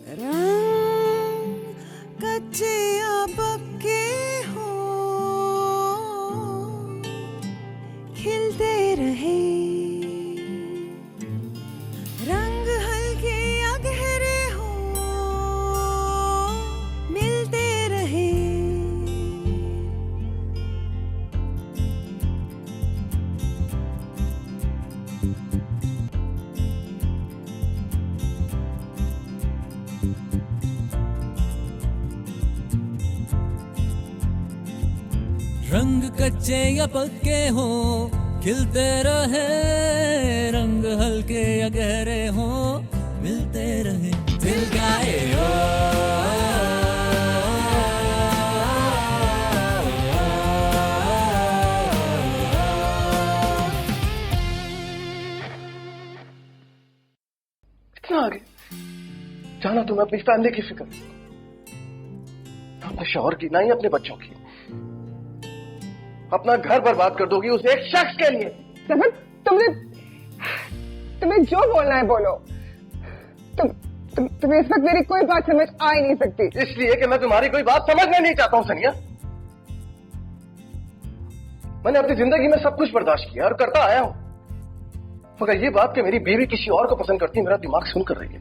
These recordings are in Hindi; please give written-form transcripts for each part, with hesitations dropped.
रंग कच्चे या पक्के हो, खिलते रहे। रंग हल्के या गहरे हो, मिलते रहे। रंग कच्चे या पक्के हो, खिलते रहे। रंग हल्के या गहरे हो, मिलते रहे। दिल गाए ओ, इतना आगे जाना तुम्हें अपनी फैमिली की फिक्र, अपने शौहर की, ना ही अपने बच्चों की। अपना घर बर्बाद कर दोगी उस एक शख्स के लिए। तुम्हें जो बोलना है बोलो। तुम्हें इस वक्त मेरी कोई बात समझ आ ही नहीं सकती। इसलिए कि मैं तुम्हारी कोई बात समझना नहीं चाहता हूं सनिया। मैंने अपनी जिंदगी में सब कुछ बर्दाश्त किया और करता आया हूं, मगर ये बात कि मेरी बीवी किसी और को पसंद करती, मेरा दिमाग सुन कर रही है।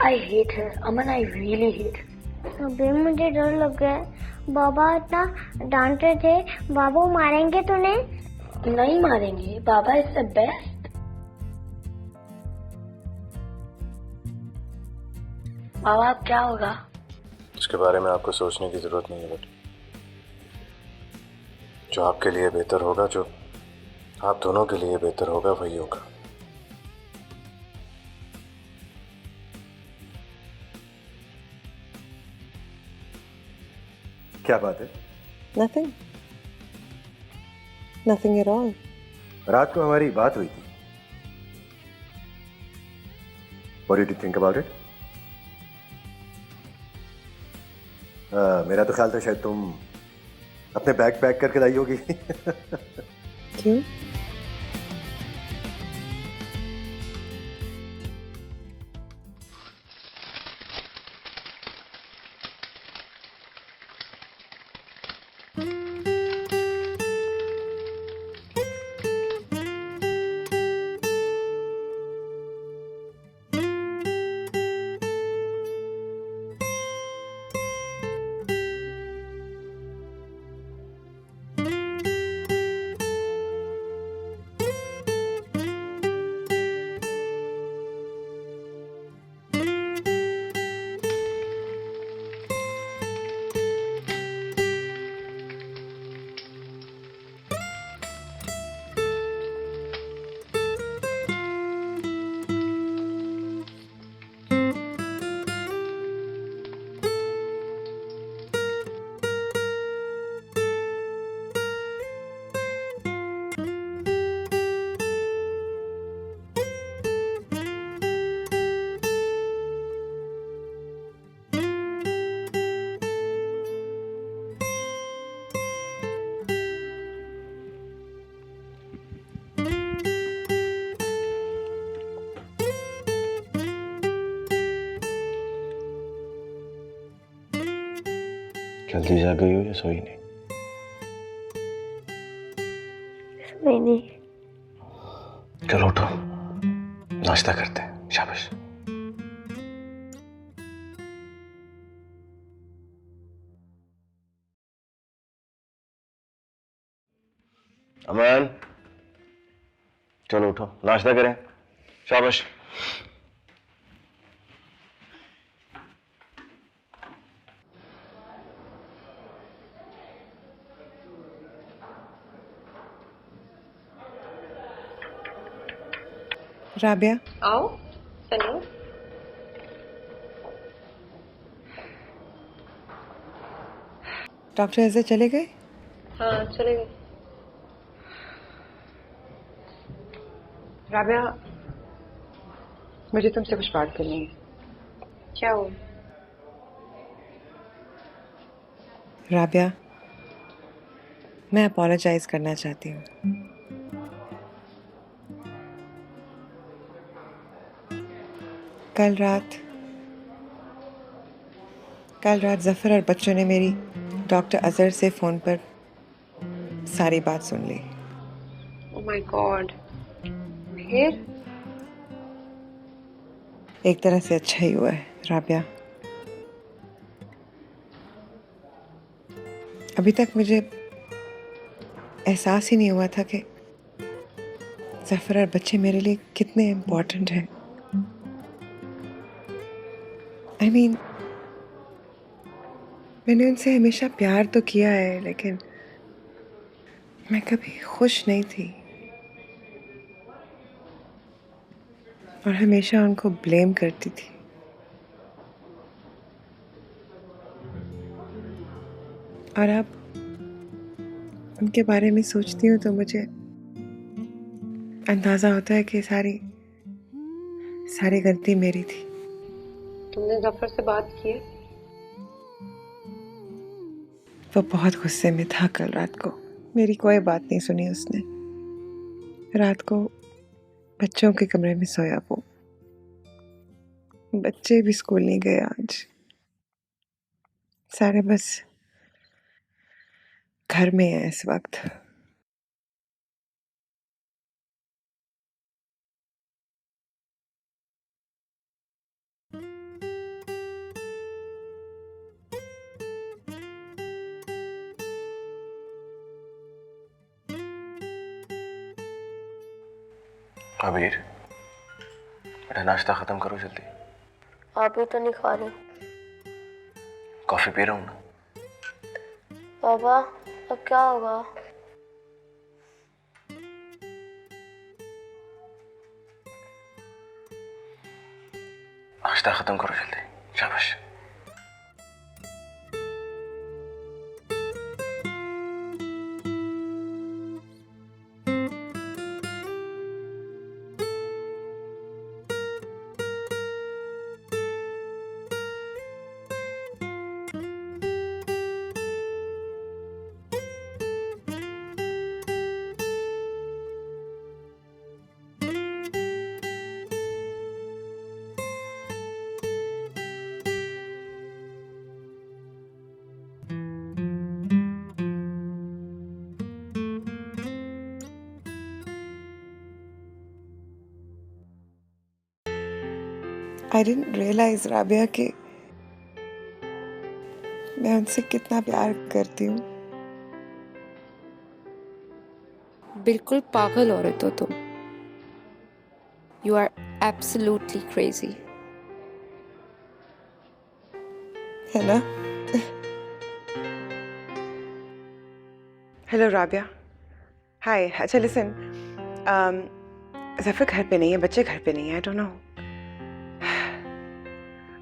I hate her, Aman. I really hate her. अबे मुझे डर लग गया है। बाबा इतना डांटे थे, बाबू मारेंगे तूने? नहीं मारेंगे, बाबा इज द बेस्ट। बाबा अब क्या होगा? उसके बारे में आपको सोचने की जरूरत नहीं है बेटे। जो आपके लिए बेहतर होगा, जो आप दोनों के लिए बेहतर होगा, वही होगा। क्या बात है? Nothing. Nothing at all. रात को हमारी बात हुई थी। What did you think about it? मेरा तो ख्याल था शायद तुम अपने बैग पैक करके लाई होगी। क्यों? जल्दी जा गई हो या सोई नहीं? सोई नहीं। चलो उठो, नाश्ता करते हैं। शाबाश। अमन, चलो उठो, नाश्ता करें। शाबाश। राबिया, आओ सनी। डॉक्टर ऐसे चले गए? हाँ चले गए। राबिया, मुझे तुमसे कुछ बात करनी है। क्या हुआ? राबिया, मैं अपोलोजाइज करना चाहती हूँ। कल रात कल रात जफर और बच्चों ने मेरी डॉक्टर अजहर से फोन पर सारी बात सुन ली। Oh my God. फिर? एक तरह से अच्छा ही हुआ है राबिया। अभी तक मुझे एहसास ही नहीं हुआ था कि जफर और बच्चे मेरे लिए कितने इम्पोर्टेंट हैं। I mean, मैंने उनसे हमेशा प्यार तो किया है, लेकिन मैं कभी खुश नहीं थी और हमेशा उनको ब्लेम करती थी। और अब उनके बारे में सोचती हूँ तो मुझे अंदाजा होता है कि सारी गलती मेरी थी। तुमने जफर से बात की है? वो बहुत गुस्से में था कल रात को। मेरी कोई बात नहीं सुनी उसने। रात को बच्चों के कमरे में सोया वो। बच्चे भी स्कूल नहीं गए आज। सारे बस घर में हैं इस वक्त। अबीर, बेटा नाश्ता खत्म करो जल्दी। अभी तो नहीं खा रही। कॉफी पी रहा हूँ ना। पापा अब क्या होगा? नाश्ता खत्म करो जल्दी, शाबाश। I didn't realize राबिया कि मैं उनसे कितना प्यार करती हूँ। बिल्कुल पागल औरत हो तुम। You are absolutely crazy. है ना? हेलो राबिया। हाय। अच्छा लिसन, जफर घर पे नहीं है, बच्चे घर पे नहीं है। I don't know.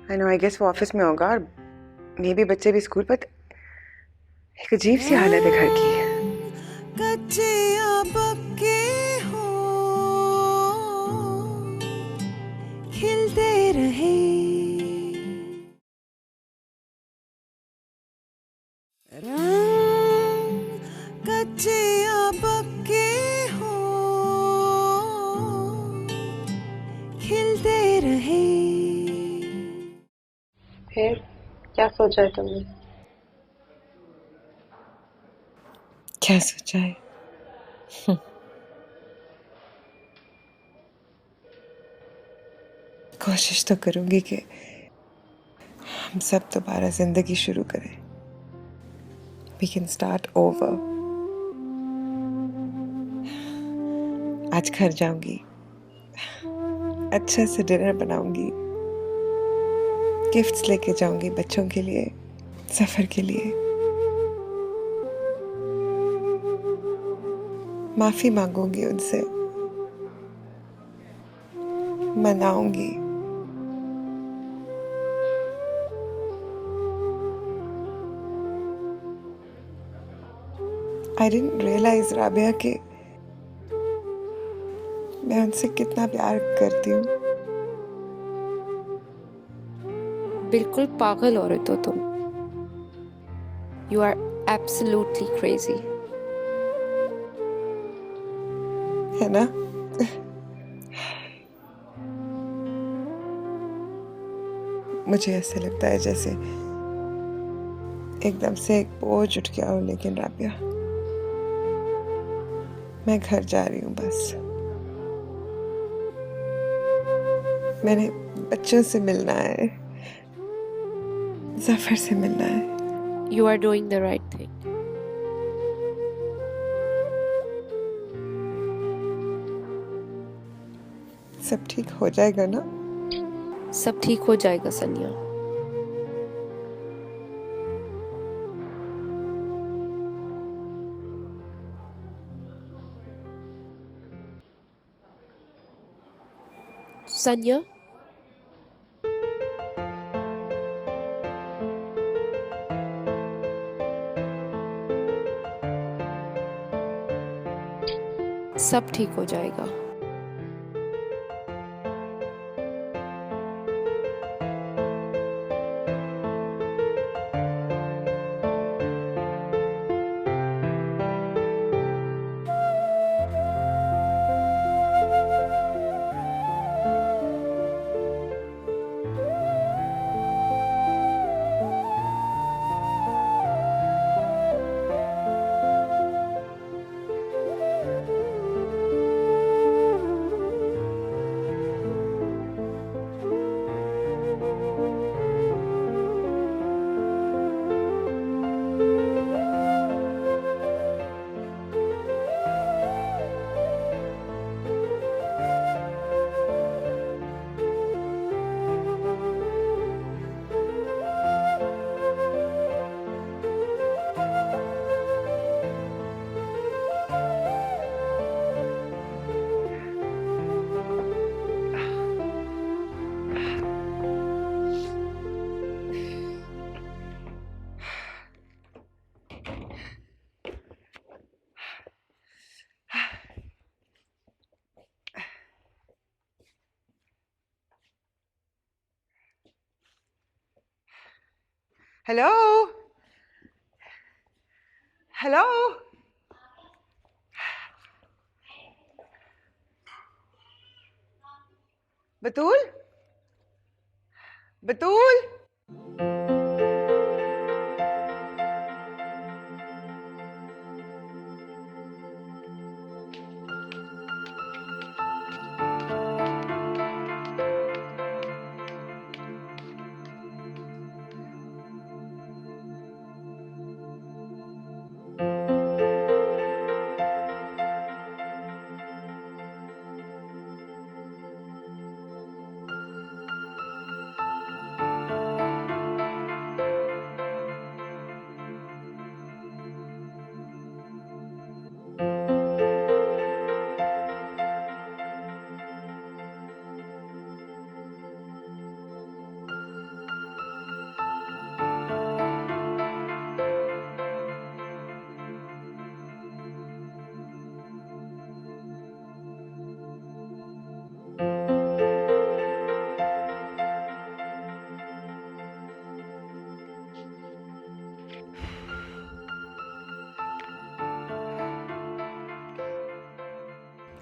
I know, I guess वो ऑफिस में होगा और मे भी बच्चे भी स्कूल, पर एक अजीब सी हालत है घर की। कच्चे या पक्के हो, खिलते रहे रंग, कच्चे या पक्के हो, खिलते रहे। फिर क्या सोचा है तुमने? क्या सोचा है? कोशिश तो करूंगी कि हम सब दोबारा जिंदगी शुरू करें। We can start over. आज घर जाऊंगी, अच्छा से डिनर बनाऊंगी, गिफ्ट्स लेके जाऊंगी बच्चों के लिए, सफर के लिए। माफी मांगूंगी उनसे, मनाऊंगी। I didn't realize राबिया कि मैं उनसे कितना प्यार करती हूँ। बिल्कुल पागल औरत हो तुम। You are absolutely crazy. है ना? मुझे ऐसे लगता है जैसे एकदम से एक बोझ उठ गया हो, लेकिन राबिया मैं घर जा रही हूँ बस। मैंने बच्चों से मिलना है, जफर से मिलना है। You are doing the right thing. सब ठीक हो जाएगा ना? सब ठीक हो जाएगा सनिया। सनिया, सब ठीक हो जाएगा। हेलो हेलो, बतूल बतूल।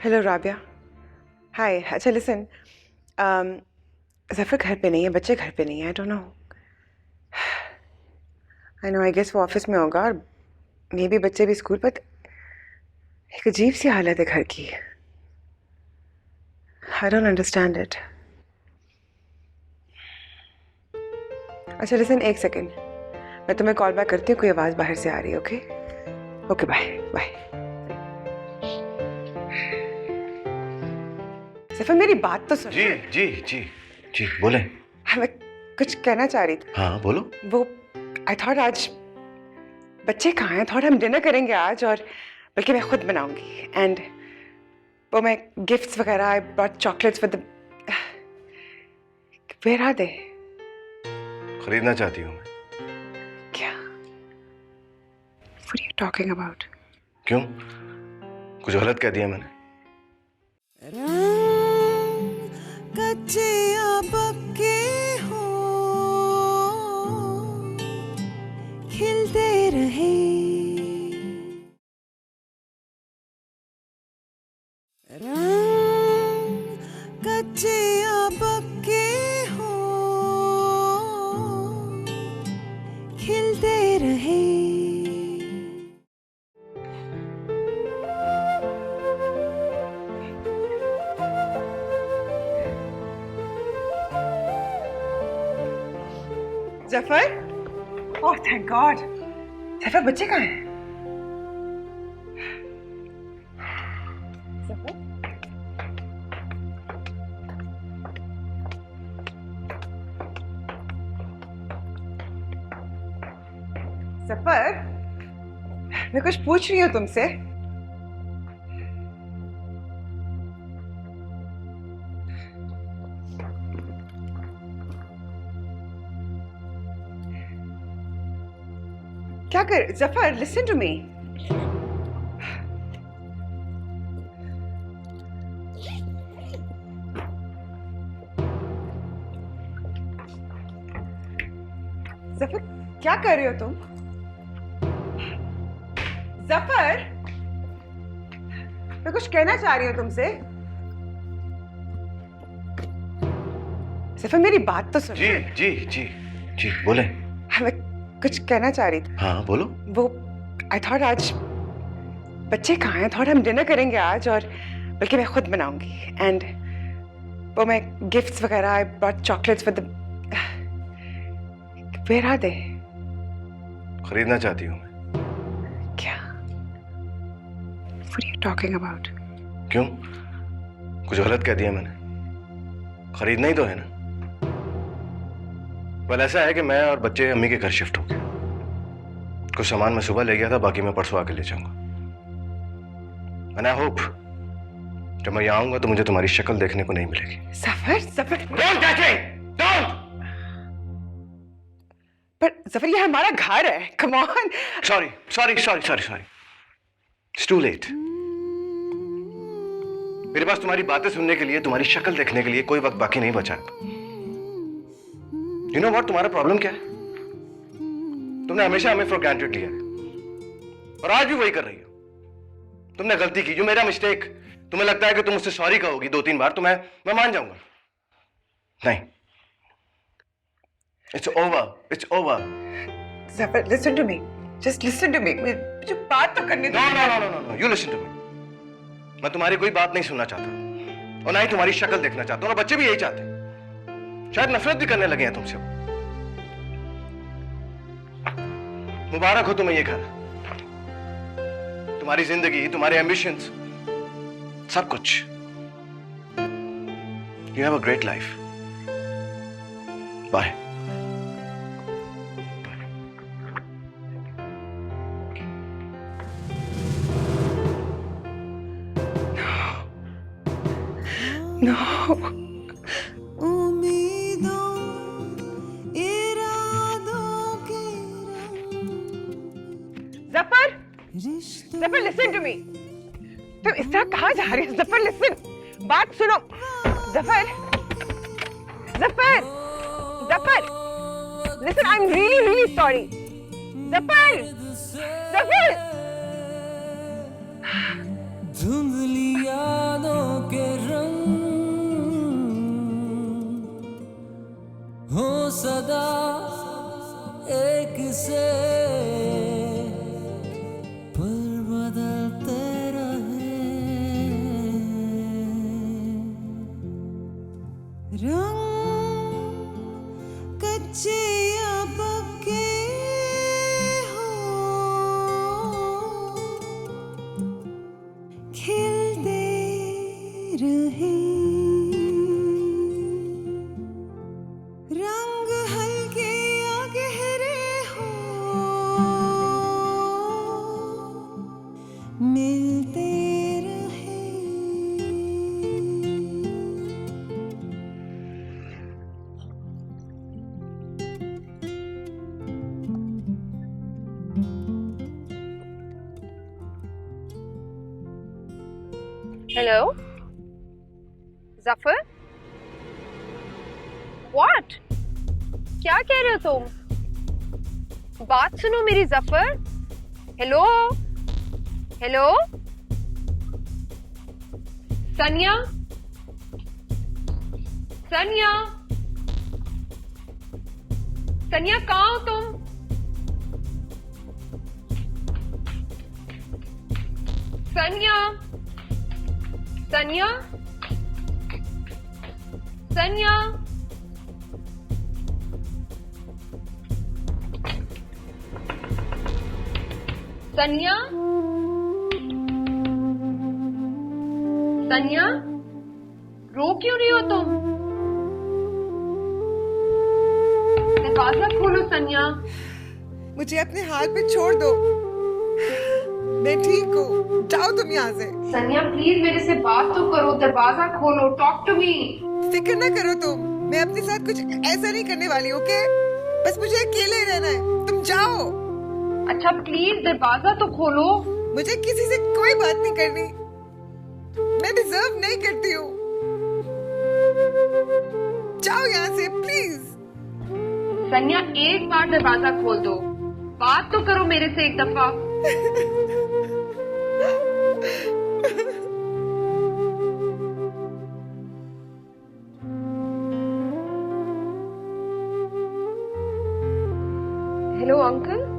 हेलो राबिया, हाय। अच्छा लिसन, जफर घर पे नहीं है, बच्चे घर पे नहीं है। I don't know, I know, I guess वो ऑफिस में होगा और मे बी बच्चे भी स्कूल, पर एक अजीब सी हालत है घर की। I don't understand it. अच्छा लिसन, एक सेकेंड, मैं तुम्हें कॉल बैक करती हूँ, कोई आवाज़ बाहर से आ रही है। Okay okay, bye bye. सफर, मेरी बात तो सुन। जी जी जी जी, बोले। मैं कुछ कहना चाह रही थी। हाँ बोलो। वो आई थॉट आज बच्चे कहाँ हैं, थॉट हम डिनर करेंगे आज, और बल्कि मैं खुद बनाऊंगी। एंड वो मैं गिफ्ट्स वगैरह, I brought chocolates for the, where are they? खरीदना चाहती हूँ मैं। क्या? What are you talking about? क्यों, कुछ गलत कह दिया मैंने? रंग कच्चे या पक्के हो, खिलते रहे। रंग कच्चे या पक्के हो, खिलते रहे। Zafar, oh thank God. Zafar बच्चे कहाँ हैं? जफर? जफर, मैं कुछ पूछ रही हूँ तुमसे। क्या कर Zafar, listen to me. Zafar क्या कर रहे हो तुम? जफर, मैं कुछ कहना चाह रही हूँ तुमसे। जफर मेरी बात तो सुनो। जी जी जी जी बोले। मैं कुछ कहना चाह रही थी। हाँ बोलो। वो आई थॉट आज बच्चे कहाँ हैं, थॉट हम डिनर करेंगे आज, और बल्कि मैं खुद बनाऊंगी। एंड वो मैं गिफ्ट्स वगैरह, I brought chocolates for the, where are they? खरीदना चाहती हूँ मैं। क्या? What are you talking about? क्यों? कुछ गलत कह दिया मैंने? खरीदना ही तो है ना। well, ऐसा है कि मैं और बच्चे अम्मी के घर शिफ्ट हो गए। कुछ सामान मैं सुबह ले गया था, बाकी मैं परसों आके ले जाऊंगा। And I hope जब मैं यहाँ आऊंगा तो मुझे तुम्हारी शक्ल देखने को नहीं मिलेगी। Zafar, Zafar, Don't touch me! Don't! पर जफर ये हमारा घर है, come on. Sorry, sorry, sorry, sorry, sorry. It's too late. मेरे पास तुम्हारी बातें सुनने के लिए, तुम्हारी शक्ल देखने के लिए कोई वक्त बाकी नहीं बचा। You know what? तुम्हारा प्रॉब्लम क्या है? तुमने हमेशा हमें फॉर ग्रांटेड लिया है और आज भी वही कर रही हो। तुमने गलती की, जो मेरा मिस्टेक। तुम्हें लगता है कि तुम मुझसे सॉरी कहोगी 2-3 बार तो मैं मान जाऊंगा। नहीं, it's over, it's over. Zafar, listen to me. Just listen to me. मुझे बात तो करने दो। No, no, no, no, no, no. You listen to me. मैं तुम्हारी कोई बात नहीं सुनना चाहता और ना ही तुम्हारी शक्ल देखना चाहता हूँ, और बच्चे भी यही चाहते हैं। शायद नफरत भी करने लगे हैं तुमसे। मुबारक हो तुम्हें ये घर, तुम्हारी जिंदगी, तुम्हारे एम्बिशंस, सब कुछ। You have a great life. Bye. No. उम्मीदों इरादों के जफर, रिश्तों जफर, listen to me. तुम इस तरह कहाँ जा रही हो? जफर, listen. बात सुनो। Zafar, Zafar, Zafar, listen. I'm really, really sorry. Zafar, Zafar. धुंधली यादों के रंग हो सदा एक से, पर बदलते रहे रंग कच्चे या पक्के हो, खिलते रहे रंग हल्के या गहरे हो, मिलते रहे। Hello Zafar, what? क्या कह रहे हो तुम? बात सुनो मेरी जफर। हेलो हेलो सनिया, सनिया, सनिया कहाँ हो तुम? सनिया, सनिया, सनिया, सनिया सनिया रो क्यों रही हो तुम? दरवाजा खोलो सनिया। मुझे अपने हाल पे छोड़ दो, मैं ठीक हूँ, जाओ तुम यहाँ से। सनिया प्लीज मेरे से बात तो करो, दरवाजा खोलो, टॉक टू मी। फिक्र ना करो तुम, मैं अपने साथ कुछ ऐसा नहीं करने वाली, ओके? बस मुझे अकेले रहना है, तुम जाओ। अच्छा प्लीज दरवाजा तो खोलो। मुझे किसी से कोई बात नहीं करनी, मैं डिजर्व नहीं करती हूँ। जाओ यहाँ से प्लीज। सनिया एक बार दरवाजा खोल दो, बात तो करो मेरे से एक दफा। Hello uncle.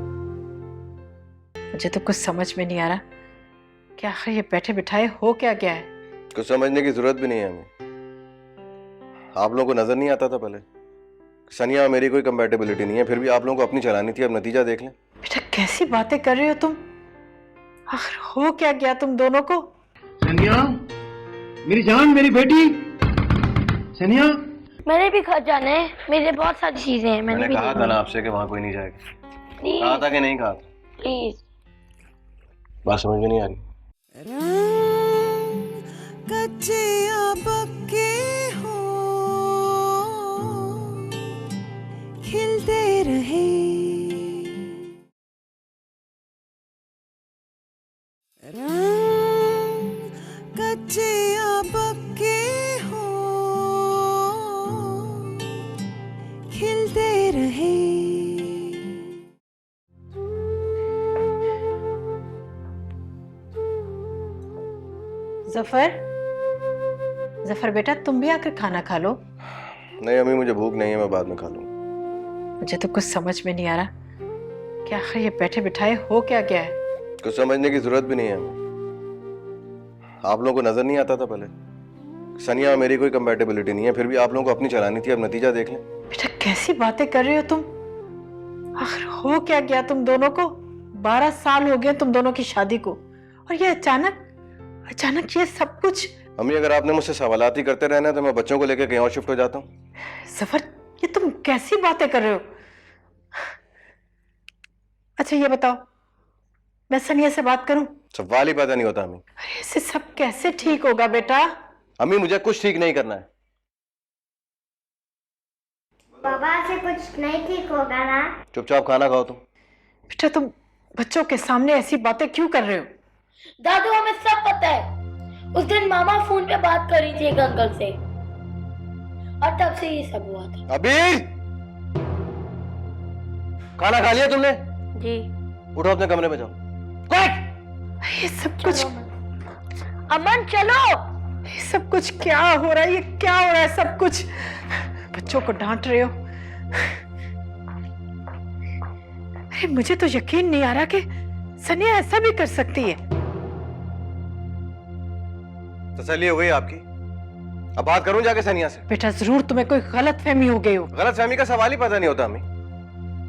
मुझे तो कुछ समझ में नहीं आ रहा कि आखिर ये बैठे बिठाए हो क्या गया है। कुछ समझने की जरूरत भी नहीं है हमें। आप लोगों को नजर नहीं आता था पहले? सनिया मेरी कोई कंपैटिबिलिटी नहीं है, फिर भी आप लोगों को अपनी चलानी थी। अब नतीजा देख लें। बेटा कैसी बातें कर रहे हो तुम? आखिर हो क्या गया तुम दोनों को? सनिया मेरी जान, मेरी बेटी सनिया। मैंने भी घर जाना है, मेरे बहुत सारी चीजें हैं। मैंने कहा था ना आपसे कि वहां कोई नहीं जाएगा। कहा था कि नहीं कहा था? प्लीज। बात समझ में नहीं आ रही। रंग कच्चे या पक्के हो, खिलते रहे। रंग कच्चे या पक्के हो, खिलते रहे। जफर, जफर बेटा तुम भी आकर खाना खा लो। नहीं अम्मी, मुझे भूख नहीं है, मैं बाद में खा लूंगा। मुझे तो कुछ समझ में नहीं आ रहा कि आखिर ये बैठे बिठाए हो क्या गया है। कुछ समझने की जरूरत भी नहीं है हमें। आप लोगों को नजर नहीं आता था पहले? सनिया मेरी कोई कंपैटिबिलिटी नहीं है, फिर भी आप लोगों को अपनी चलानी थी। अब नतीजा देख लें। बेटा कैसी बातें कर रहे हो तुम? आखिर हो क्या गया तुम दोनों को? 12 साल हो गए तुम दोनों की शादी को, और ये अचानक ये सब कुछ। अम्मी अगर आपने मुझसे सवालात ही करते रहना तो मैं बच्चों को लेकर कहीं और शिफ्ट हो जाता हूँ। सफर, ये तुम कैसी बातें कर रहे हो? अच्छा ये बताओ, मैं सनिया से बात करूं? सवाल ही पैदा नहीं होता अम्मी। अरे इससे सब कैसे ठीक होगा बेटा? अम्मी मुझे कुछ ठीक नहीं करना है। बाबा से कुछ नहीं ठीक होगा ना? चुपचाप खाना खाओ तुम। बेटा तुम बच्चों के सामने ऐसी बातें क्यों कर रहे हो? दादू हमें सब पता है। उस दिन मामा फोन पे बात कर रही थी एक अंकल से, और तब से ये सब हुआ था। अभी खाना खा लिया तुमने? जी। उठो अपने कमरे में जाओ। ये सब कुछ, अमन चलो। ये सब कुछ क्या हो रहा है? ये क्या हो रहा है सब कुछ? बच्चों को डांट रहे हो? अरे मुझे तो यकीन नहीं आ रहा कि सनिया ऐसा भी कर सकती है। तसल्ली हो गई आपकी? अब बात करूं जाके सनिया से? बेटा जरूर तुम्हें कोई गलतफहमी हो गई हो। गलतफहमी का सवाल ही पैदा नहीं होता अम्मी।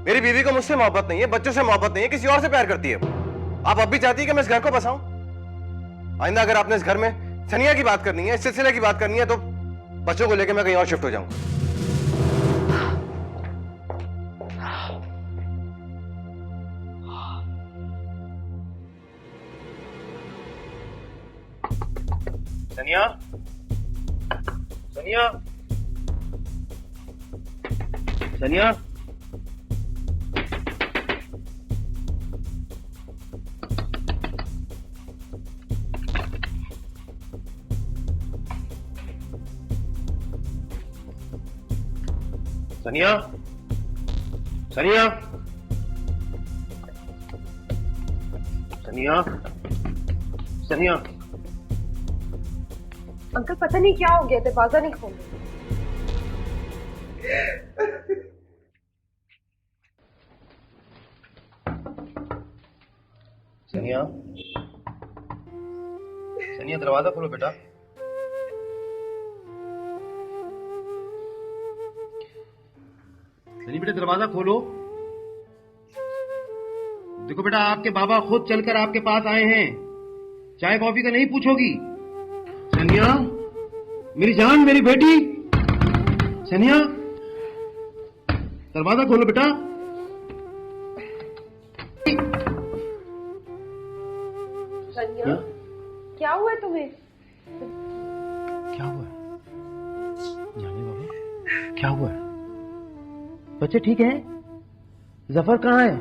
मेरी बीवी को मुझसे मोहब्बत नहीं है, बच्चों से मोहब्बत नहीं है, किसी और से प्यार करती है वो। आप अब भी चाहती है कि मैं इस घर को बसाऊं? आइंदा अगर आपने इस घर में सनिया की बात करनी है, इस सिलसिले की बात करनी है, तो बच्चों को लेकर मैं कहीं और शिफ्ट हो जाऊंगा। सनिया, सनिया, सनिया, सनिया, सनिया, सनिया, सनिया। अंकल पता नहीं क्या हो गया, दरवाजा नहीं खोल रहे। सनिया, सनिया दरवाजा खोलो बेटा। सनी बेटा दरवाजा खोलो। देखो बेटा, आपके बाबा खुद चलकर आपके पास आए हैं। चाय कॉफी का नहीं पूछोगी। सनिया, मेरी जान, मेरी बेटी सनिया, दरवाजा खोलो बेटा। सनिया, क्या हुआ तुम्हें? क्या हुआ है जाने बाबा, क्या हुआ है? बच्चे ठीक है? जफर कहाँ है?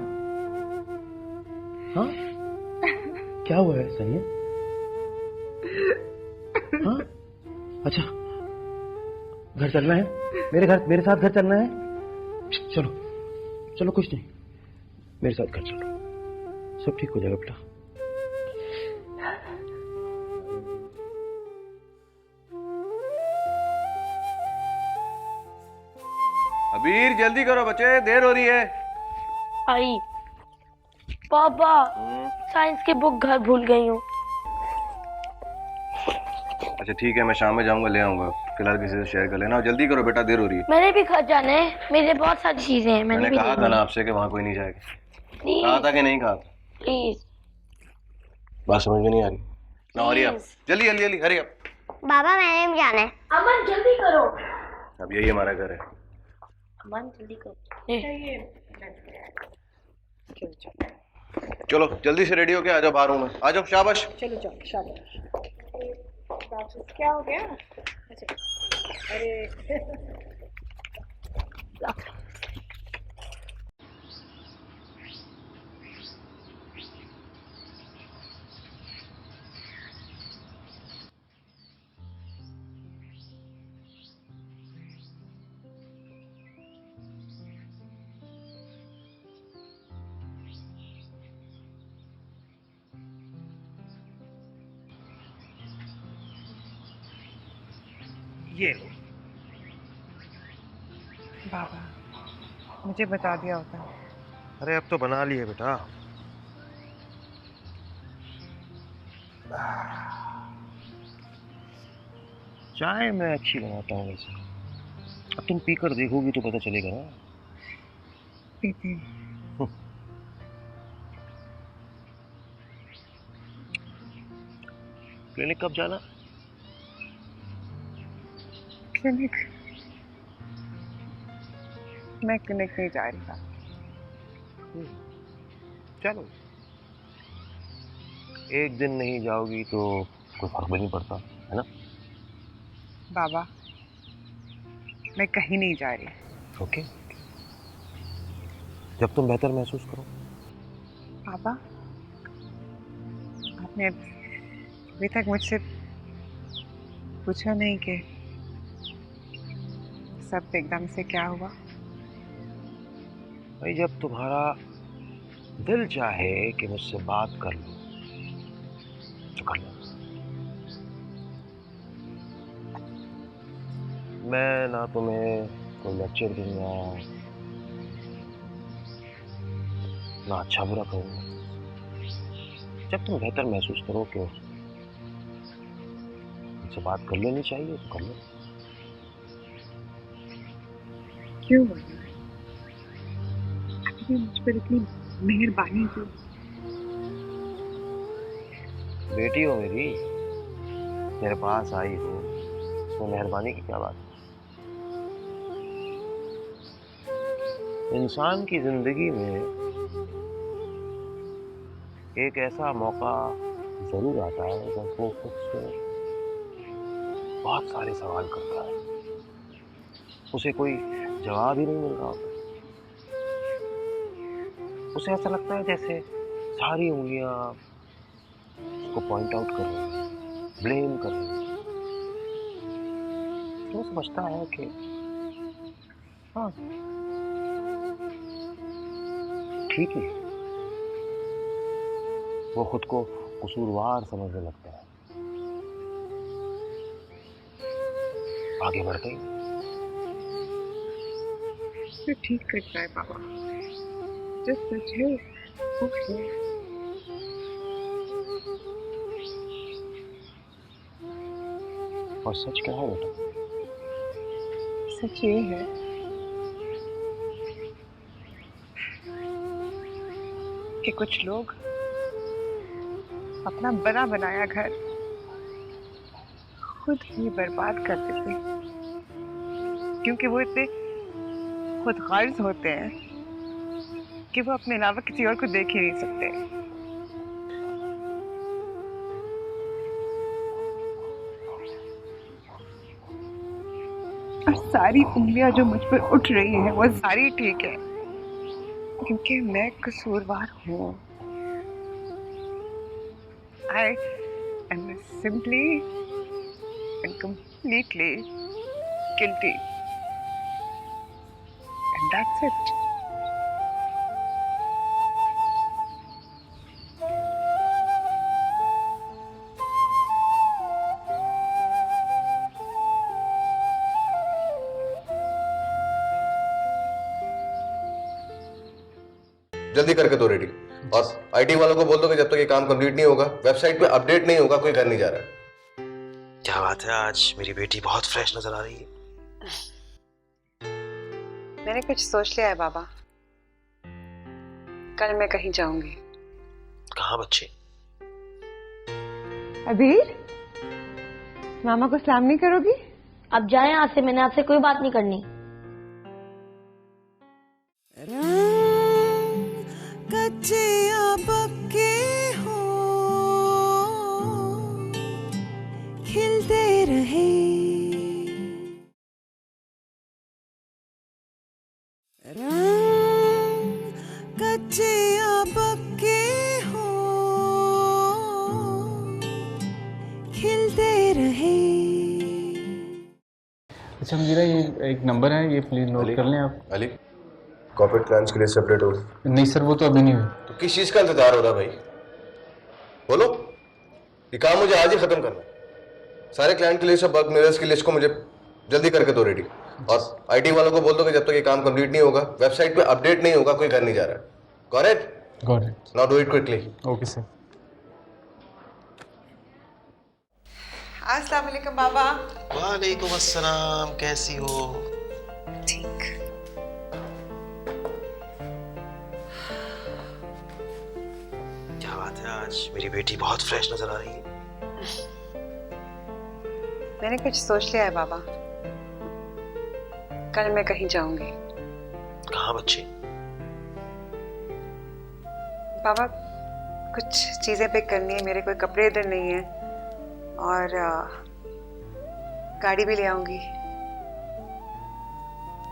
हाँ, क्या हुआ है सनिया? हाँ, अच्छा, घर चलना है? मेरे साथ घर चलना है? चलो चलो, कुछ नहीं, मेरे साथ घर चलो, सब ठीक हो जाएगा बेटा। अबीर, जल्दी करो बच्चे, देर हो रही है। आई पापा, साइंस की बुक घर भूल गई हूँ। अच्छा ठीक है, मैं शाम में जाऊंगा, ले आऊंगा। फिलहाल किसी से शेयर कर लेना, और जल्दी करो बेटा, देर हो रही है। मैंने भी घर जाना है, मेरे बहुत सारी चीजें हैं। मैंने भी कहा था ना आपसे कि वहां कोई नहीं जाएगा। प्लीज कहा था कि नहीं कहा था? प्लीज बात समझ में नहीं आ रही ना? हरी आप, जल्दी जल्दी जल्दी, हरी आप। बाबा मैंने भी जाना है। अमन जल्दी करो। अब यही हमारा घर है। अमन जल्दी करो। चलो जल्दी से रेडी हो के आ जाओ, बाहर हूं मैं। आ जाओ, शाबाश। चलो जाओ, शाबाश। क्या हो गया? अच्छा, अरे ये लो। बाबा, मुझे बता दिया होता। अरे अब तो बना लिए बेटा। चाय मैं अच्छी बनाता हूँ वैसे। अब तुम पीकर देखोगी तो पता चलेगा ना। पीती। क्लिनिक कब जाना? क्लिनिक? मैं क्लिनिक नहीं जा रही था। चलो, एक दिन नहीं जाओगी तो कोई फर्क भी नहीं पड़ता, है ना? बाबा, मैं कहीं नहीं जा रही। ओके, जब तुम बेहतर महसूस करो। पापा, आपने अभी तक मुझसे पूछा नहीं कि सब एकदम से क्या हुआ। भाई, जब तुम्हारा दिल चाहे कि मुझसे बात कर लो तो कर लो। मैं ना तुम्हें कोई लेक्चर दूंगा, ना अच्छा बुरा कहूंगा। जब तुम बेहतर महसूस करो कि मुझसे बात कर लेनी चाहिए तो कर लो। क्यों बोला? आपने मुझ पर इतनी मेहरबानी की। बेटी हो मेरी, मेरे पास आई हो, इसमें मेहरबानी की क्या बात है? इंसान की जिंदगी में एक ऐसा मौका जरूर आता है जब वो खुद से बहुत सारे सवाल करता है, उसे कोई जवाब ही नहीं मिल रहा होता। उसे ऐसा लगता है जैसे सारी उंगलियां उसको पॉइंट आउट कर रही हैं, ब्लेम कर रही हैं। तो समझता है कि हाँ ठीक है, वो खुद को कसूरवार समझने लगता है, आगे बढ़ते ही। तो ठीक करता है बाबा, जो सच है वो है। और सच क्या है बेटा? सच ये है, कि कुछ लोग अपना बना बनाया घर खुद ही बर्बाद कर देते हैं, क्योंकि वो इतने खुद गर्ज होते हैं कि वो अपने अलावा किसी और को देख ही नहीं सकते। और सारी उंगलियां जो मुझ पर उठ रही हैं वो सारी ठीक है, क्योंकि मैं कसूरवार हूँ। I am simply and completely guilty, and that's it. जल्दी करके दो रेडी, और आईटी वालों को बोल दो कि जब तक ये काम कंप्लीट नहीं होगा, वेबसाइट पे अपडेट नहीं होगा, कोई घर नहीं जा रहा है। क्या बात है, आज मेरी बेटी बहुत फ्रेश नजर आ रही है। मैंने कुछ सोच लिया है बाबा। कल मैं कहीं जाऊंगी। कहाँ बच्चे? अबीर, मामा को सलाम नहीं करोगी? अब जाए यहाँ से, मैंने आपसे कोई बात नहीं करनी। कच्चे या पक्के हो, खिलते रहे। कच्चे या पक्के हो, खिलते रहे। अच्छा मीरा, ये एक नंबर है, ये प्लीज नोट कर लें आप। अली, कॉर्पोरेट क्लाइंट्स के लिए सेपरेट हो? नहीं सर, वो तो अभी नहीं हुई। तो किस चीज का इंतजार हो रहा भाई? बोलो, ये काम मुझे आज ही खत्म करना है। सारे क्लाइंट की लिस्ट और बग मिरर्स की लिस्ट को मुझे जल्दी करके दो रेडी, और आईटी वालों को बोल दो कि जब तक ये काम कंप्लीट नहीं होगा, वेबसाइट पे अपडेट नहीं होगा, कोई घर नहीं जा रहा है। Got it? Got it. Now do it quickly. Okay sir. अस्सलाम वालेकुम बाबा। वालेकुम अस्सलाम, कैसी हो? ठीक। क्या बात है, आज मेरी बेटी बहुत फ्रेश नजर आ रही है। मैंने कुछ सोच लिया है बाबा। कल मैं कहीं जाऊंगी। कहाँ बच्चे? बाबा, कुछ चीजें पिक करनी है, मेरे कोई कपड़े इधर नहीं है, और गाड़ी भी ले आऊंगी।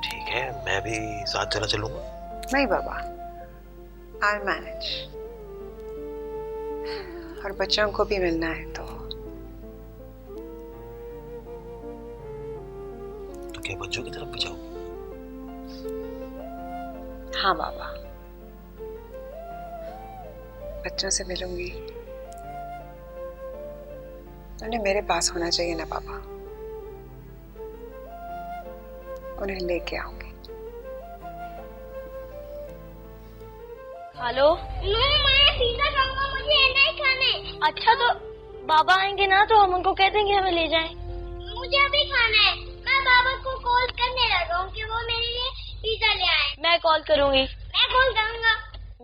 ठीक है, मैं भी साथ चला चलूंगा। नहीं बाबा, I'll manage। और बच्चों को भी मिलना है तो क्या बच्चों की तरफ भी जाओ? हाँ बाबा, बच्चों से मिलूंगी। उन्हें मेरे पास होना चाहिए ना बाबा, उन्हें लेके आऊंगी। हेलो। मैं पिज़्ज़ा खाऊंगा, मुझे ये नहीं खाने। अच्छा, तो बाबा आएंगे ना तो हम उनको कह देंगे हमें ले जाएं। मुझे अभी खाना है। मैं बाबा को कॉल करने लगा हूँ कि वो मेरे लिए पिज़्ज़ा ले आए। मैं कॉल करूंगी। मैं कॉल करूंगा।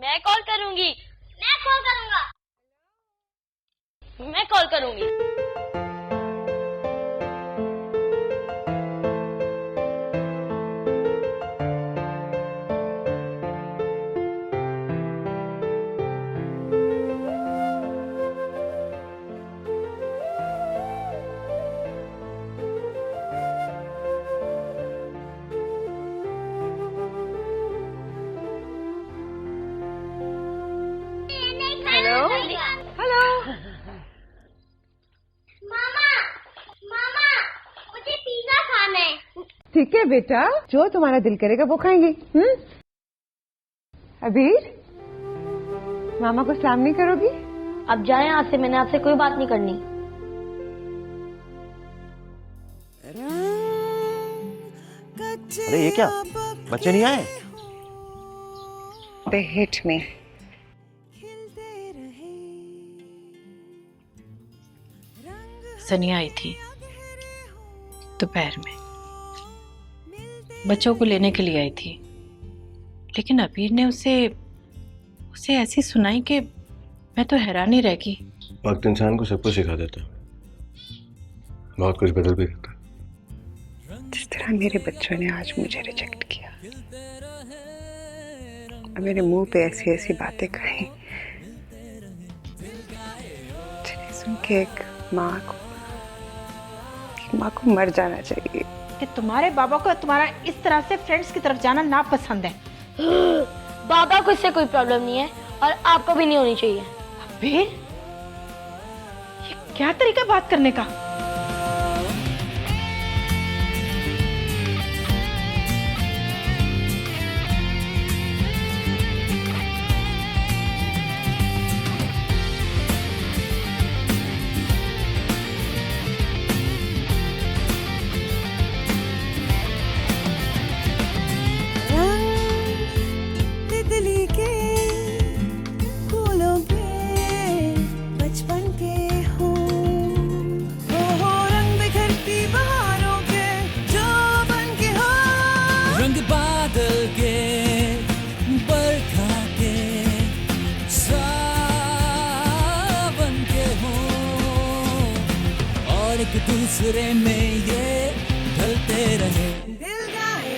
मैं कॉल करूंगी। मैं कॉल करूंगा। मैं कॉल करूंगी। Hello hello. मामा मामा, मुझे पिज़्ज़ा खाना है। ठीक है बेटा, जो तुम्हारा दिल करेगा वो खाएंगे। अबीर, मामा को सलाम नहीं करोगी? अब जाए यहाँ से, मैंने आपसे कोई बात नहीं करनी। अरे ये क्या, बच्चे नहीं आए? They hit me। सनिया आई थी दोपहर में, बच्चों को लेने के लिए आई थी, लेकिन अबीर ने उसे उसे ऐसी सुनाई कि मैं तो हैरान ही रह गई। वक्त इंसान को सब कुछ सिखा देता है, बहुत कुछ बदल भी देता है। जिस तरह मेरे बच्चों ने आज मुझे रिजेक्ट किया और मेरे मुंह पे ऐसी ऐसी बातें कही जिन्हें सुन के एक माँ को मर जाना चाहिए। कि तुम्हारे बाबा को तुम्हारा इस तरह से फ्रेंड्स की तरफ जाना ना पसंद है। बाबा को इससे कोई प्रॉब्लम नहीं है और आपको भी नहीं होनी चाहिए। अबे ये क्या तरीका बात करने का? तितली के फूलों पे बचपन के हो रंग बिखरती बहारों के जो बन के हो, रंग बादल के बरखा के सावन के हो और एक दूसरे में ये ढलते रहे। दिल गाए